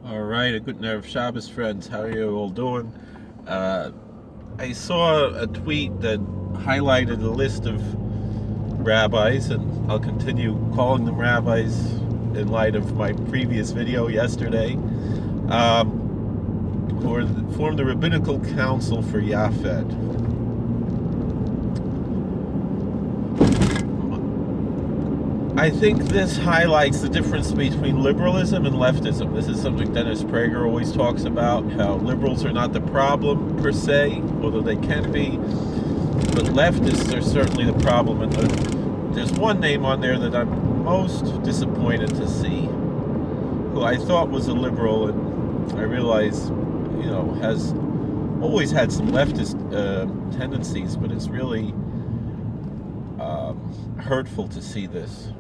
All right, a good Erev Shabbos, friends. How are you all doing? I saw a tweet that highlighted a list of rabbis, and I'll continue calling them rabbis in light of my previous video yesterday, who formed the Rabbinical Council for YAFFED. I think this highlights the difference between liberalism and leftism. This is something Dennis Prager always talks about, how liberals are not the problem per se, although they can be, but leftists are certainly the problem. And there's one name on there that I'm most disappointed to see, who I thought was a liberal, and I realize, has always had some leftist tendencies, but it's really hurtful to see this.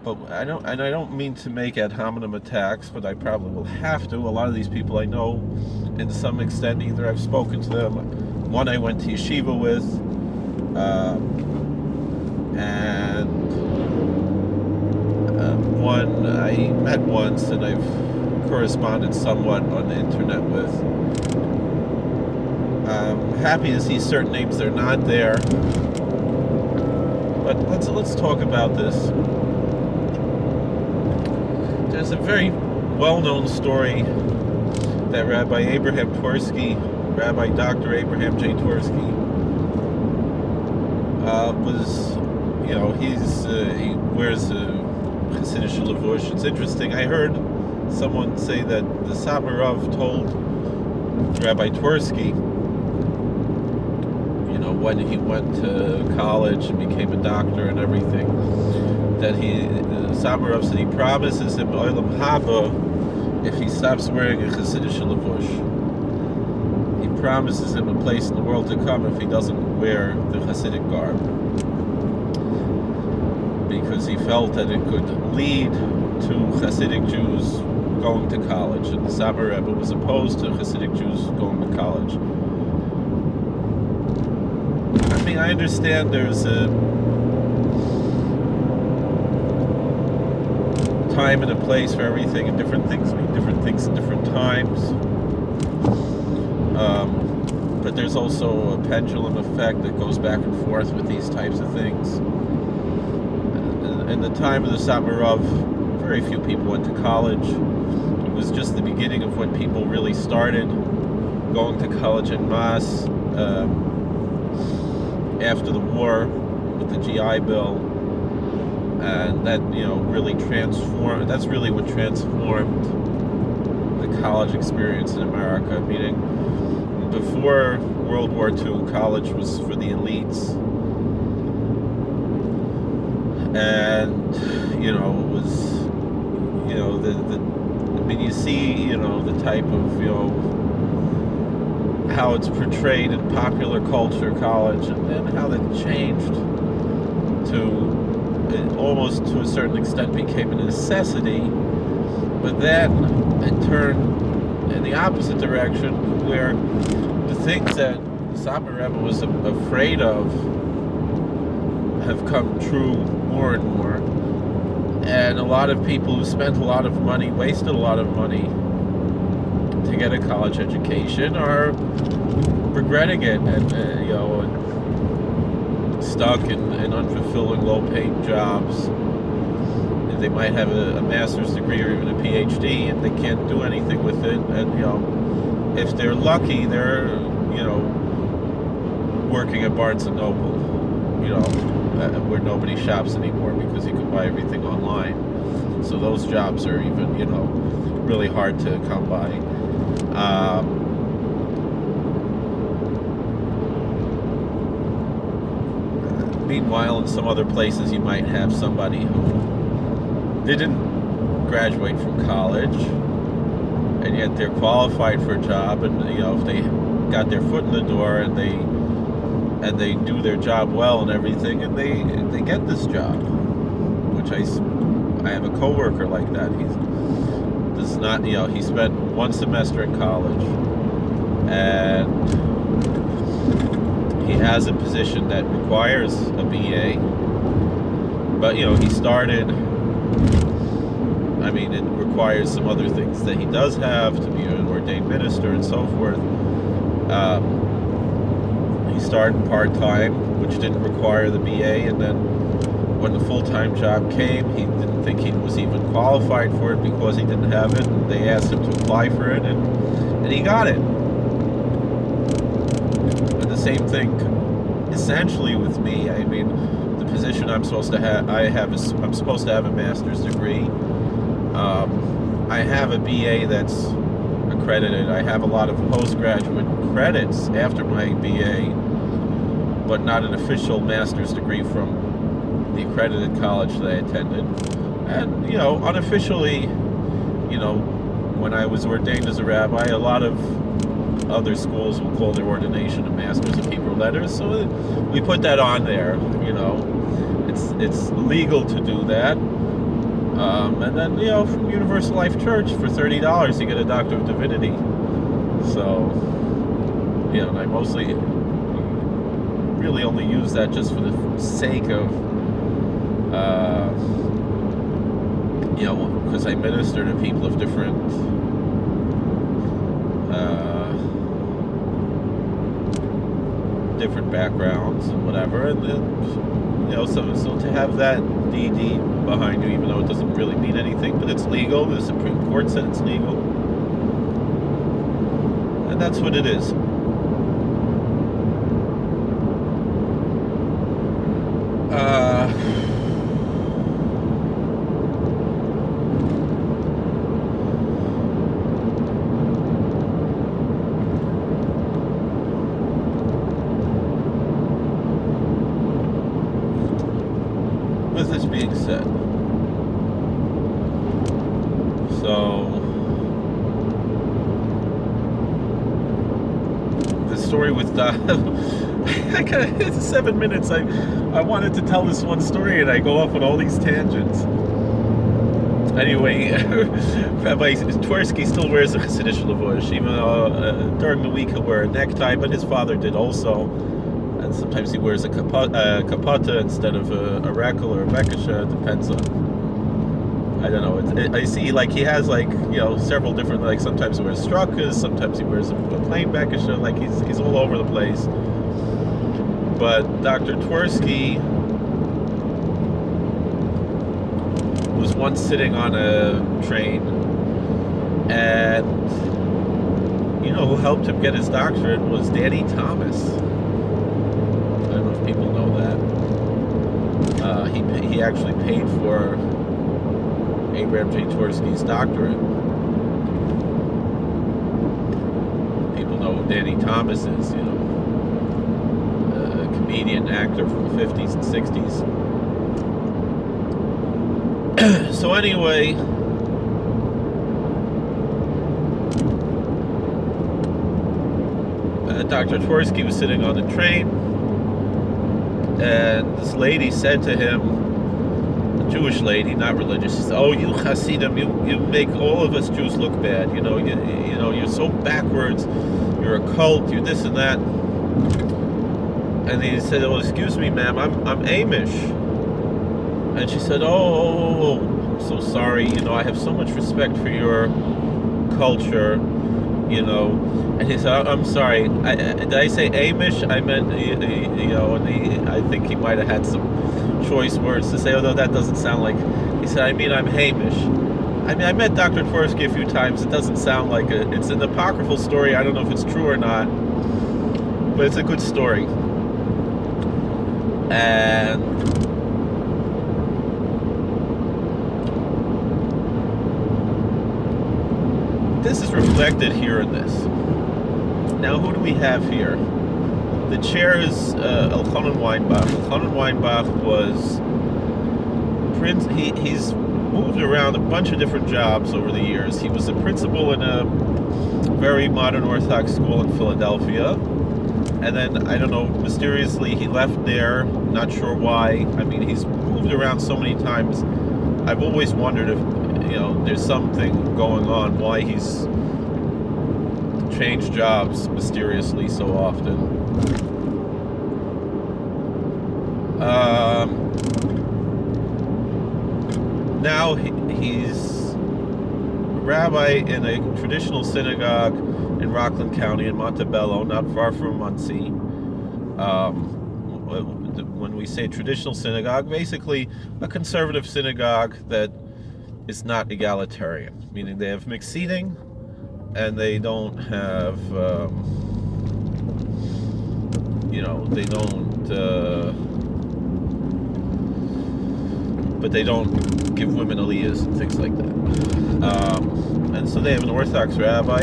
But I don't mean to make ad hominem attacks, but I probably will have to. A lot of these people I know, in some extent, either I've spoken to them, one I went to yeshiva with, and one I met once and I've corresponded somewhat on the internet with. I'm happy to see certain names that are not there, but let's talk about this. There's a very well-known story that Rabbi Abraham Twersky, Rabbi Dr. Abraham J. Twersky, he wears a Hasidic levush. It's interesting. I heard someone say that the Satmar told Rabbi Twersky, when he went to college and became a doctor and everything, that Satmar said he promises him Olam Haba if he stops wearing a Hasidic levush. He promises him a place in the world to come if he doesn't wear the Hasidic garb, because he felt that it could lead to Hasidic Jews going to college, and the Satmar Rebbe was opposed to Hasidic Jews going to college. I mean, I understand there's a time and a place for everything, and different things mean different things at different times. But there's also a pendulum effect that goes back and forth with these types of things. In the time of the Satmar, very few people went to college. It was just the beginning of when people really started going to college en masse. After the war with the GI Bill, and that really transformed. That's really what transformed the college experience in America. Meaning, before World War II, college was for the elites, and it was you see the type of how it's portrayed in popular culture, college, and then how that changed to, it almost to a certain extent became a necessity, but then it turned in the opposite direction, where the things that Satmar Rebbe was afraid of have come true more and more, and a lot of people who spent a lot of money, wasted a lot of money to get a college education, are regretting it, and stuck in unfulfilling, low-paying jobs. They might have a master's degree or even a PhD, and they can't do anything with it. And if they're lucky, they're working at Barnes and Noble, where nobody shops anymore because you can buy everything online. So those jobs are even really hard to come by. Meanwhile, in some other places, you might have somebody who didn't graduate from college, and yet they're qualified for a job, and if they got their foot in the door and they do their job well and everything, and they get this job, which I have a coworker like that. He spent one semester in college, and he has a position that requires a BA, but he started I mean, it requires some other things that he does have to be an ordained minister and so forth. He started part-time, which didn't require the BA, and then when the full-time job came, he didn't think he was even qualified for it because he didn't have it, and they asked him to apply for it, and he got it. And the same thing essentially with me. I mean, the position I'm supposed to have, I'm supposed to have a master's degree. I have a BA that's accredited. I have a lot of postgraduate credits after my BA, but not an official master's degree from the accredited college that I attended. And, unofficially, when I was ordained as a rabbi, a lot of other schools will call their ordination a Master's of Hebrew Letters, so we put that on there. It's legal to do that. And then, from Universal Life Church, for $30, you get a Doctor of Divinity. So, and I mostly really only use that just for the sake of, because I minister to people of different, backgrounds and whatever, and then, so to have that DD behind you, even though it doesn't really mean anything, but it's legal. The Supreme Court said it's legal, and that's what it is. With this being said, so the story with it's 7 minutes. I wanted to tell this one story, and I go off on all these tangents. Anyway, Rabbi Twersky still wears a Hasidic levush, even though during the week he'll wear a necktie, but his father did also. And sometimes he wears a kapata instead of a rekel or a bekasha. It depends on, I don't know. I see, like, he has, like, several different, like, sometimes he wears struckas, sometimes he wears a plain bekasha. Like, he's all over the place. But Dr. Twersky was once sitting on a train, and who helped him get his doctorate was Danny Thomas. I don't know if people know that. He actually paid for Abraham J. Twersky's doctorate. People know who Danny Thomas is, a comedian, actor from the 50s and 60s. So anyway, Dr. Twersky was sitting on the train, and this lady said to him, a Jewish lady, not religious, she said, "Oh, you Hasidim, you make all of us Jews look bad. You're so backwards. You're a cult. You're this and that." And he said, "Oh, excuse me, ma'am, I'm Amish." And she said, "Oh, I'm so sorry. I have so much respect for your culture. And he said, "I'm sorry. Did I say Amish? I meant, and I think he might have had some choice words to say, although that doesn't sound like." He said, "I'm Hamish." I met Dr. Twersky a few times. It doesn't sound like it's an apocryphal story. I don't know if it's true or not, but it's a good story. And this is reflected here in this. Now, who do we have here? The chair is Elchanan Weinbach. Elchanan Weinbach was he's moved around a bunch of different jobs over the years. He was a principal in a very modern Orthodox school in Philadelphia. And then, I don't know, mysteriously he left there. Not sure why. I mean, he's moved around so many times. I've always wondered if, there's something going on, why he's changed jobs mysteriously so often. now he's a rabbi in a traditional synagogue in Rockland County in Montebello, not far from Muncie. When we say traditional synagogue, basically a conservative synagogue that is not egalitarian, meaning they have mixed seating and they don't have, but they don't give women aliyahs and things like that. And so they have an Orthodox rabbi,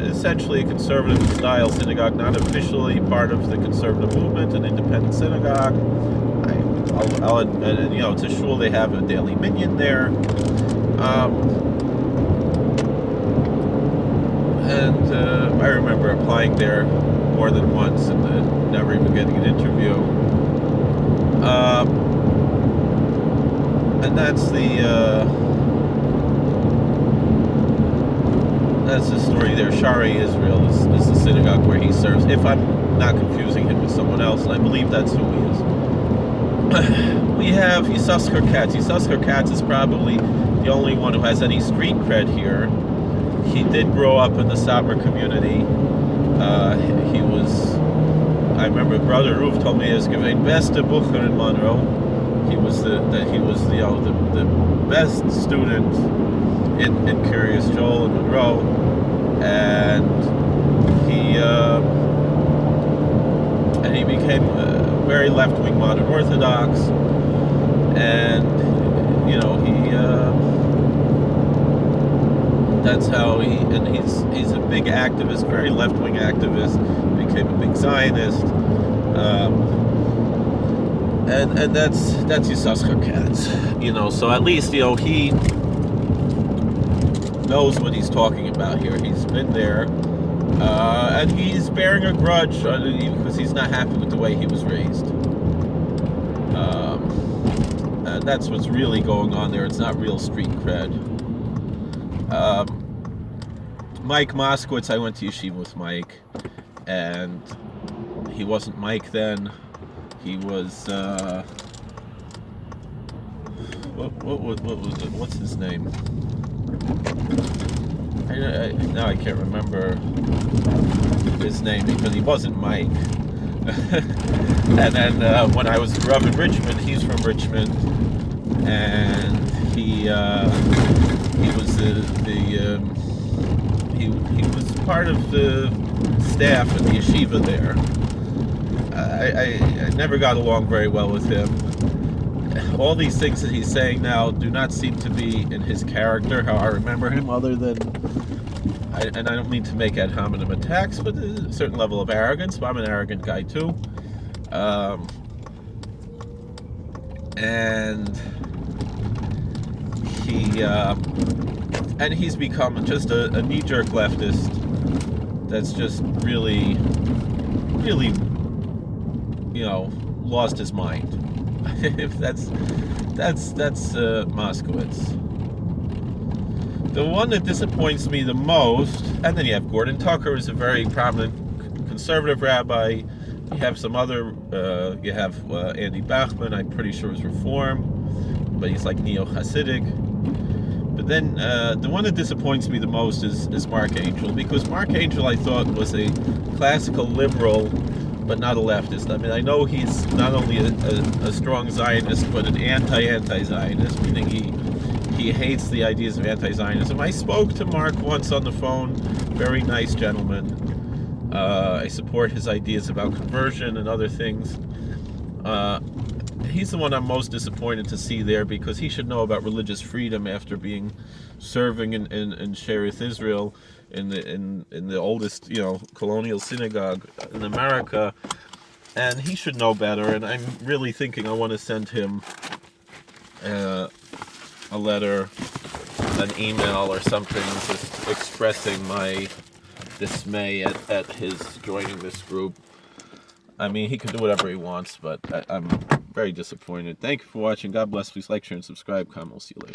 essentially a conservative style synagogue, not officially part of the conservative movement, an independent synagogue. It's a shul, they have a daily minyan there. I remember applying there more than once and never even getting an interview. And that's the story there. Shari Israel is the synagogue where he serves, if I'm not confusing him with someone else, and I believe that's who he is. We have Yissaschar Katz. Yissaschar Katz is probably the only one who has any street cred here. He did grow up in the Satmar community. I remember Brother Ruf told me he was given beste Bucher in Monroe. He was the best student in Kiryas Joel in Monroe, and he became very left-wing modern Orthodox, and that's how he's a big activist, very left-wing activist. Became a big Zionist, and that's Yissaschar Katz. So at least he knows what he's talking about here. He's been there, and he's bearing a grudge because he's not happy with the way he was raised. And that's what's really going on there. It's not real street cred. Mike Moskowitz, I went to yeshiva with Mike, and he wasn't Mike then. He was what was it? What's his name? Now I can't remember his name, but he wasn't Mike. And then when I was up in Richmond, he's from Richmond, and he was he was part of the staff at the yeshiva there. I never got along very well with him. All these things that he's saying now do not seem to be in his character, how I remember him, other than, and I don't mean to make ad hominem attacks, but there's a certain level of arrogance, but I'm an arrogant guy too. And he's become just a knee-jerk leftist that's just really, really, lost his mind. If that's Moskowitz. The one that disappoints me the most, and then you have Gordon Tucker, who's a very prominent conservative rabbi. You have some other, Andy Bachman, I'm pretty sure is Reform, but he's like neo-Hasidic. But then the one that disappoints me the most is Mark Angel, because Mark Angel, I thought, was a classical liberal, but not a leftist. I mean, I know he's not only a strong Zionist, but an anti-Zionist, meaning he hates the ideas of anti-Zionism. I spoke to Mark once on the phone, very nice gentleman. I support his ideas about conversion and other things. He's the one I'm most disappointed to see there, because he should know about religious freedom after serving in Sherith Israel, in the oldest colonial synagogue in America, and he should know better. And I'm really thinking I want to send him a letter, an email, or something, just expressing my dismay at his joining this group. I mean, he can do whatever he wants, but I'm very disappointed. Thank you for watching. God bless. Please like, share, and subscribe. Comment. We'll see you later.